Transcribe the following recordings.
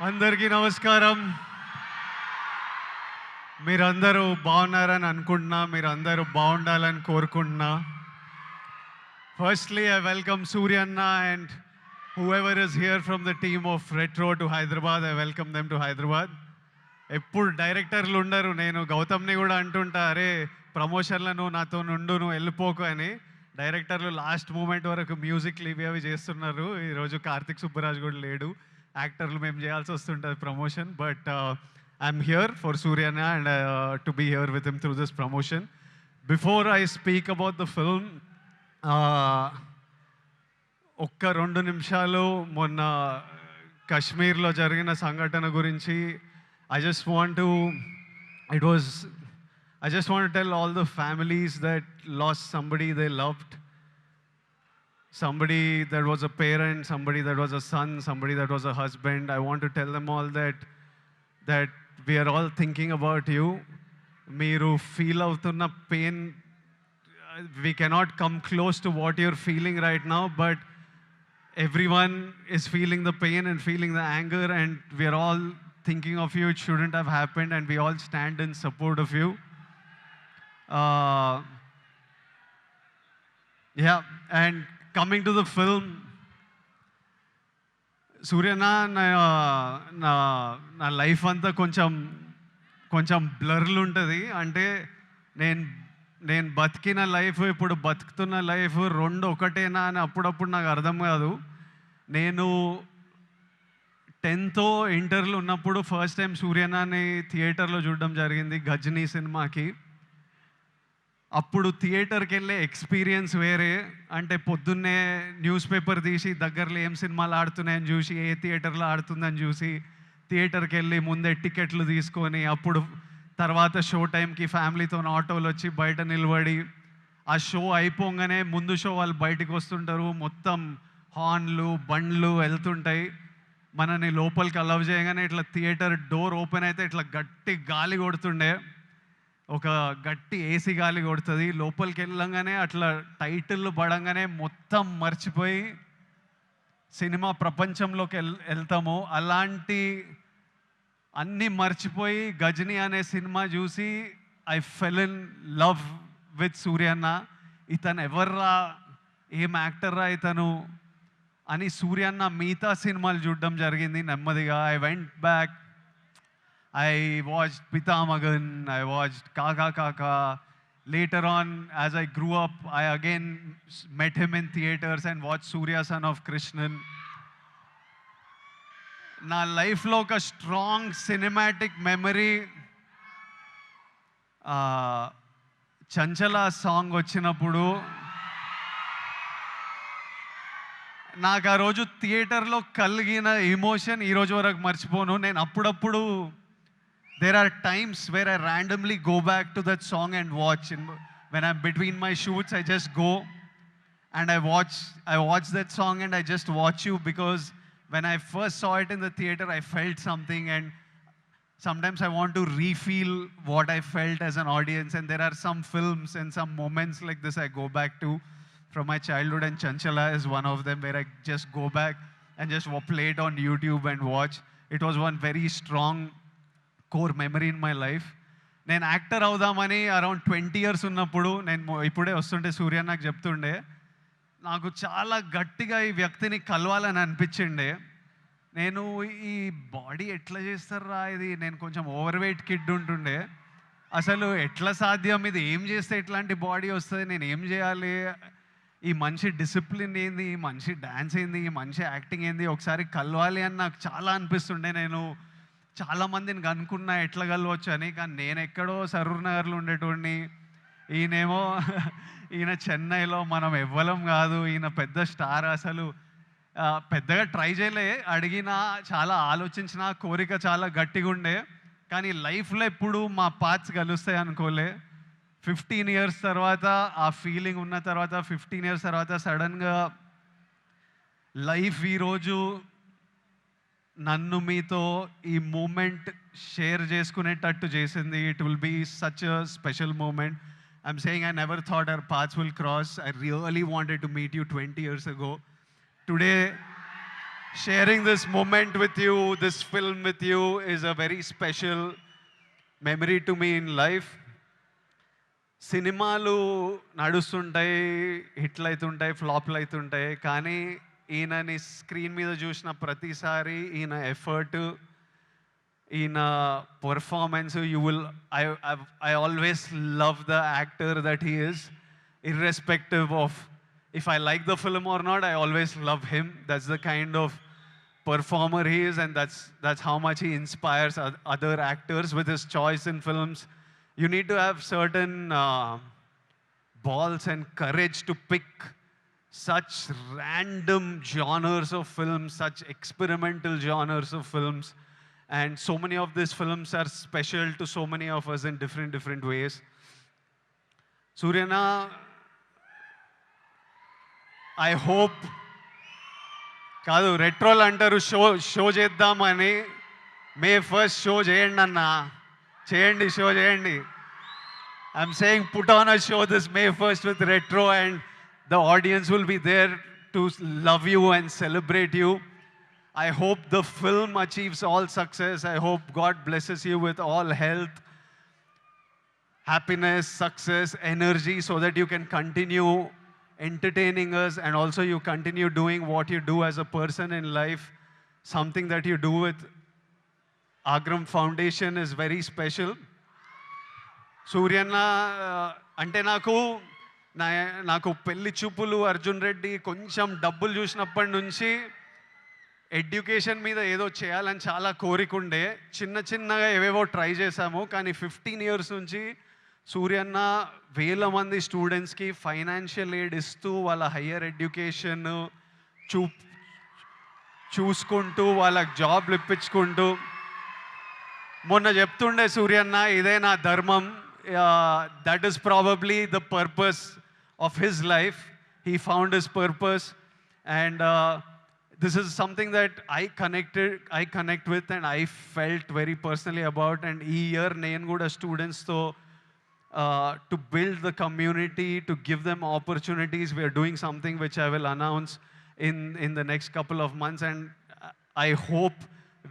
అందరికీ నమస్కారం. మీరందరూ బాగున్నారని అనుకుంటున్నా. మీరందరూ బాగుండాలని కోరుకుంటున్నా. Firstly, I welcome Surya Anna and whoever is here from the team of Retro to Hyderabad. I welcome them to Hyderabad. ఎప్పుడు డైరెక్టర్లు ఉండరు. నేను గౌతమ్ని కూడా అంటుంటా, అరే ప్రమోషన్లో నువ్వు నాతో నుండు, నువ్వు వెళ్ళిపోకు అని. డైరెక్టర్లు లాస్ట్ మూమెంట్ వరకు మ్యూజిక్లు ఇవి అవి చేస్తున్నారు. ఈరోజు కార్తిక్ సుబ్బరాజ్ కూడా లేడు. యాక్టర్లు మేము చేయాల్సి వస్తుంటుంది promotion. But I'm here for సూర్యన్న and to be here with him through this promotion. Before I speak about the film, ఒక్క 2 నిమిషాలు మొన్న కశ్మీర్లో జరిగిన సంఘటన గురించి I just want to tell all the families that lost somebody they loved, somebody that was a parent, somebody that was a son, somebody that was a husband. I want to tell them all that we are all thinking about you. Meeru feel avutunna pain, we cannot come close to what you're feeling right now, but everyone is feeling the pain and feeling the anger, and we are all thinking of you. It shouldn't have happened, and we all stand in support of you. Yeah, and coming to the film, Suryana నా life అంతా కొంచెం బ్లర్లు ఉంటుంది. అంటే నేను బతికిన life, ఇప్పుడు బతుకుతున్న life రెండు ఒకటేనా అని అప్పుడప్పుడు నాకు అర్థం కాదు. నేను 10th ఇంటర్లో ఉన్నప్పుడు ఫస్ట్ టైం సూర్యనాని థియేటర్లో చూడడం జరిగింది, గజనీ సినిమాకి. అప్పుడు థియేటర్కి వెళ్ళే ఎక్స్పీరియన్స్ వేరే. అంటే పొద్దున్నే న్యూస్ పేపర్ తీసి దగ్గరలో ఏం సినిమాలు ఆడుతున్నాయని చూసి, ఏ థియేటర్లో ఆడుతుందని చూసి థియేటర్కి వెళ్ళి ముందే టికెట్లు తీసుకొని, అప్పుడు తర్వాత షో టైంకి ఫ్యామిలీతో ఆటోలు వచ్చి బయట నిలబడి, ఆ షో అయిపోగానే ముందు షో వాళ్ళు బయటకు వస్తుంటారు, మొత్తం హార్న్లు బండ్లు వెళ్తుంటాయి. మనని లోపలికి అలవ్ చేయగానే ఇట్లా థియేటర్ డోర్ ఓపెన్ అయితే ఇట్లా గట్టి గాలి కొడుతుండే, ఒక గట్టి ఏసీ గాలి కొడుతుంది. లోపలికి వెళ్ళంగానే అట్లా టైటిల్ పడంగానే మొత్తం మర్చిపోయి సినిమా ప్రపంచంలోకి వెళ్తాము. అలాంటి అన్నీ మర్చిపోయి గజనీ అనే సినిమా చూసి I fell in love with సూర్యన్న. ఇతను ఎవర్రా, ఏం యాక్టర్రా ఇతను అని సూర్యన్న మిగతా సినిమాలు చూడడం జరిగింది నెమ్మదిగా. I went back, I watched Pithamagan, I watched Kaakha Kaakha. Later on, as I grew up, I again met him in theaters and watched Surya Son of Krishnan. నా లైఫ్లో ఒక స్ట్రాంగ్ సినిమాటిక్ మెమరీ, చంచల సాంగ్ వచ్చినప్పుడు నాకు ఆ రోజు థియేటర్లో కలిగిన ఎమోషన్ ఈరోజు వరకు మర్చిపోను. నేను అప్పుడప్పుడు there are times where I randomly go back to that song and watch. When I'm between my shoots, I just go and I watch that song and I just watch you, because when I first saw it in the theater, I felt something, and sometimes I want to refeel what I felt as an audience. And there are some films and some moments like this I go back to from my childhood, and Chanchala is one of them, where I just go back and just play it on YouTube and watch. It was one very strong core memory in my life. నేను actor అవుదామని around 20 years ఉన్నప్పుడు, నేను ఇప్పుడే వస్తుంటే సూర్య నాకు చెప్తుండే, నాకు చాలా గట్టిగా ఈ వ్యక్తిని కలవాలని అనిపించిండే. నేను ఈ బాడీ ఎట్లా చేస్తారా ఇది, నేను కొంచెం ఓవర్ వెయిట్ కిడ్ ఉంటుండే, అసలు ఎట్లా సాధ్యం, ఇది ఏం చేస్తే ఇట్లాంటి బాడీ వస్తుంది, నేను ఏం చేయాలి, ఈ మనిషి డిసిప్లిన్ ఏంది, ఈ మనిషి డ్యాన్స్ ఏంది, ఈ మనిషి యాక్టింగ్ ఏంది, ఒకసారి కలవాలి అని నాకు చాలా అనిపిస్తుండే. నేను చాలామందిని కనుక్కున్నా ఎట్లా కలవచ్చు అని, కానీ నేను ఎక్కడో సరూర్ నగర్లో ఉండేటోడిని, ఈయన చెన్నైలో, మనం ఎవ్వలం కాదు, ఈయన పెద్ద స్టార్. అసలు పెద్దగా ట్రై చేయలే, అడిగినా చాలా ఆలోచించిన, కోరిక చాలా గట్టిగా ఉండే, కానీ లైఫ్లో ఎప్పుడు మా పాత్స్ కలుస్తాయి అనుకోలే. 15 years తర్వాత ఆ ఫీలింగ్ ఉన్న తర్వాత, 15 years తర్వాత సడన్గా లైఫ్ ఈరోజు నన్ను మీతో ఈ మూమెంట్ షేర్ చేసుకునేటట్టు చేసింది. It will be such a special moment. I'm saying I never thought our paths will cross. I really wanted to meet you 20 years ago. Today sharing this moment with you, this film with you is a very special memory to me in life. సినిమాలు నడుస్తుంటాయి, హిట్లు అవుతుంటాయి, ఫ్లాప్లు అవుతుంటాయి. కానీ ఈయనని screen మీద చూసిన ప్రతిసారి ఈయన ఎఫర్ట్, ఈయన performance, you will I always love the actor that he is, irrespective of if I like the film or not. I always love him. That's the kind of performer he is, and that's how much he inspires other actors with his choice in films. You need to have certain balls and courage to pick such random genres of films, such experimental genres of films, and so many of these films are special to so many of us in different ways. Suryana, I hope కాదు రెట్రోల్ అంటారు show చేద్దామని. మే 1st show చేయండి అన్న, చేయండి, show చేయండి. I'm saying put on a show this May 1st with retro, and the audience will be there to love you and celebrate you. I hope the film achieves all success. I hope God blesses you with all health, happiness, success, energy, so that you can continue entertaining us, and also you continue doing what you do as a person in life. Something that you do with Agram Foundation is very special. Suryana, అంటే నాకు పెళ్లి చూపులు, అర్జున్ రెడ్డి, కొంచెం డబ్బులు చూసినప్పటి నుంచి education మీద ఏదో చేయాలని చాలా కోరికుండే. చిన్నగా ఏవేవో ట్రై చేశాము. కానీ 15 years నుంచి సూర్యన్న వేల మంది స్టూడెంట్స్కి ఫైనాన్షియల్ ఎయిడ్ ఇస్తూ వాళ్ళ హయ్యర్ ఎడ్యుకేషన్ చూసుకుంటూ వాళ్ళకి జాబ్లు ఇప్పించుకుంటూ, మొన్న చెప్తుండే సూర్యన్న, ఇదే నా ధర్మం. That is probably the purpose of his life. He found his purpose, and this is something that I connect with and I felt very personally about. And ఈ ఇయర్ నేను కూడా స్టూడెంట్స్తో to build the community, to give them opportunities. We are doing something which I will announce in the next couple of months, and I hope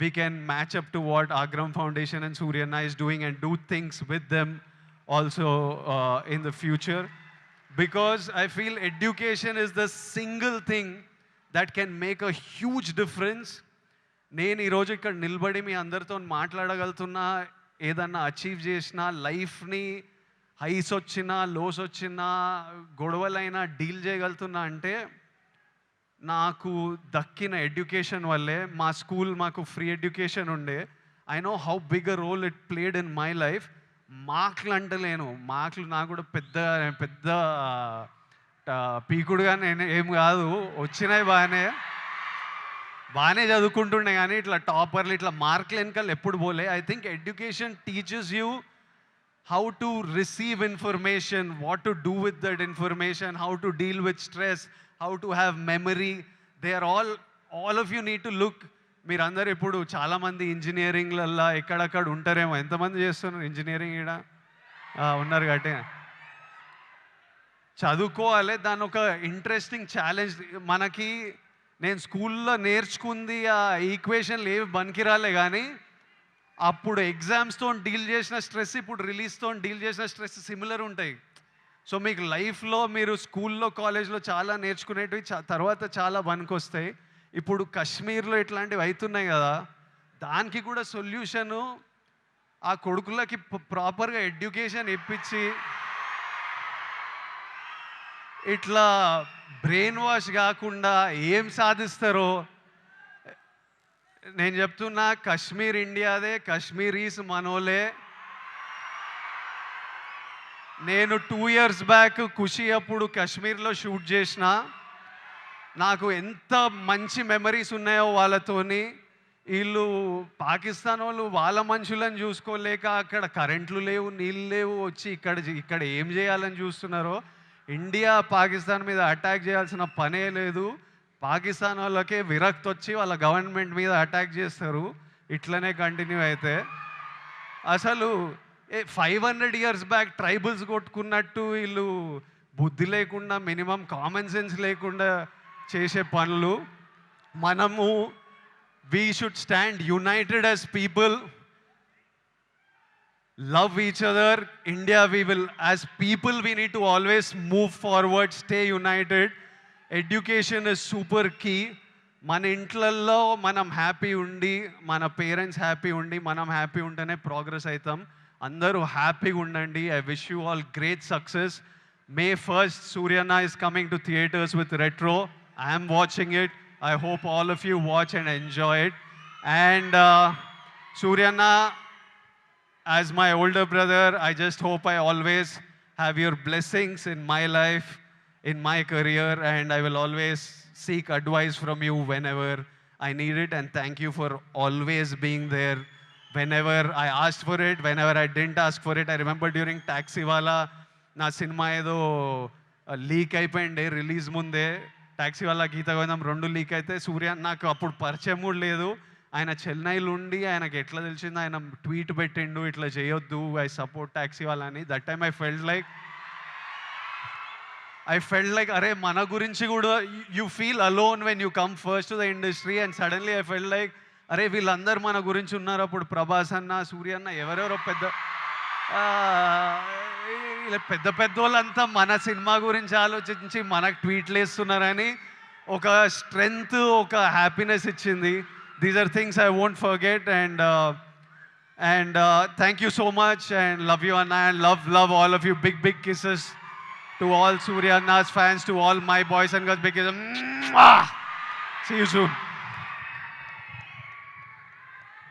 we can match up to what Agram Foundation and Suryana is doing and do things with them also in the future, because I feel education is the single thing that can make a huge difference. నేను ఈరోజు ఇక్కడ నిలబడి మీ అందరితో మాట్లాడగలుగుతున్నా, ఏదన్నా achieve చేసినా, లైఫ్ని highs వచ్చినా, lows వచ్చినా, గొడవలైనా డీల్ చేయగలుగుతున్నా అంటే నాకు దక్కిన ఎడ్యుకేషన్ వల్లే. మా స్కూల్ మాకు ఫ్రీ ఎడ్యుకేషన్ ఉండే. I know how big a role it played in my life. మార్కులు అంటలేను, మార్కులు నాకు కూడా పెద్ద పీకుడుగా నేను ఏం కాదు, వచ్చినాయి బాగానే చదువుకుంటుండే. కానీ ఇట్లా టాపర్లు, ఇట్లా మార్కులు వెనకాల ఎప్పుడు పోలే. I think education teachers you how to receive information, what to do with that information, how to deal with stress, how to have memory. They are all of you need to look. మీరందరూ ఇప్పుడు చాలామంది ఇంజనీరింగ్లల్లో ఎక్కడక్కడ ఉంటారేమో. ఎంతమంది చేస్తున్నారు engineering? ఇక్కడ ఉన్నారు కాబట్టి చదువుకోవాలి. దాని ఒక ఇంట్రెస్టింగ్ ఛాలెంజ్ మనకి. నేను స్కూల్లో నేర్చుకుంది ఆ ఈక్వేషన్లు ఏవి పనికిరాలే, కానీ అప్పుడు ఎగ్జామ్స్తో డీల్ చేసిన స్ట్రెస్, ఇప్పుడు రిలీజ్తో డీల్ చేసిన స్ట్రెస్ సిమిలర్ ఉంటాయి. సో మీకు లైఫ్లో మీరు స్కూల్లో, కాలేజ్లో చాలా నేర్చుకునేటివి తర్వాత చాలా పనికొస్తాయి. ఇప్పుడు కాశ్మీర్లో ఇట్లాంటివి అవుతున్నాయి కదా, దానికి కూడా సొల్యూషను ఆ కొడుకులకి ప్రాపర్గా ఎడ్యుకేషన్ ఇప్పించి, ఇట్లా బ్రెయిన్ వాష్ కాకుండా ఏం సాధిస్తారో నేను చెప్తున్నా. కాశ్మీర్ ఇండియాదే, కాశ్మీరీస్ మనోలే. నేను 2 years బ్యాక్ ఖుషి అప్పుడు కాశ్మీర్లో షూట్ చేసిన. నాకు ఎంత మంచి మెమరీస్ ఉన్నాయో వాళ్ళతోని. వీళ్ళు పాకిస్తాన్ వాళ్ళు వాళ్ళ మనుషులను చూసుకోలేక అక్కడ కరెంట్లు లేవు, నీళ్ళు లేవు, వచ్చి ఇక్కడ ఏం చేయాలని చూస్తున్నారో. ఇండియా పాకిస్తాన్ మీద అటాక్ చేయాల్సిన పనే లేదు. పాకిస్తాన్ వాళ్ళకే విరక్తి వచ్చి వాళ్ళ గవర్నమెంట్ మీద అటాక్ చేస్తారు. ఇట్లనే కంటిన్యూ అయితే అసలు 500 years బ్యాక్ ట్రైబల్స్ కొట్టుకున్నట్టు వీళ్ళు బుద్ధి లేకుండా, మినిమం కామన్ సెన్స్ లేకుండా చేసే పనులు. మనము we should stand united as people, love each other. India, we will, as people, we need to always move forward, stay united. Education is super key. మన ఇంట్లల్లో మనం happy ఉండి, మన పేరెంట్స్ హ్యాపీ ఉండి, మనం హ్యాపీ ఉంటేనే ప్రోగ్రెస్ అవుతాం. అందరూ హ్యాపీగా ఉండండి. I wish you all great success. May 1st, Suryana is coming to theaters with Retro. I am watching it. I hope all of you watch and enjoy it. And Suryana, as my older brother, I just hope I always have your blessings in my life, in my career, and I will always seek advice from you whenever I need it. And thank you for always being there whenever I asked for it, whenever I didn't ask for it. I remember during Taxiwala, నా cinema ఏదో leak అయిపోయింది release ముందే. Taxi వాళ్ళ గీత గోవిందం 2 leak అయితే సూర్య నాకు అప్పుడు పరిచయం కూడా లేదు. ఆయన చెన్నైలో ఉండి ఆయనకి ఎట్లా తెలిసింది, ఆయన ట్వీట్ పెట్టిండు ఇట్లా చేయొద్దు, ఐ సపోర్ట్ టాక్సీ వాళ్ళని. That time I felt like అరే మన గురించి కూడా you feel alone when you come first to the industry. And suddenly I felt like అరే వీళ్ళందరూ మన గురించి ఉన్నారు. అప్పుడు ప్రభాస్ అన్న, సూర్య అన్న, ఎవరెవరో పెద్ద వాళ్ళంతా మన సినిమా గురించి ఆలోచించి మనకు ట్వీట్లు వేస్తున్నారని ఒక స్ట్రెంగ్త్, ఒక హ్యాపీనెస్ ఇచ్చింది. These are things I won't forget. And thank you so much and love you అన్న. And love all of you. Big kisses to all Surya Anna's fans, to all my boys and girls. Big kisses. See you soon.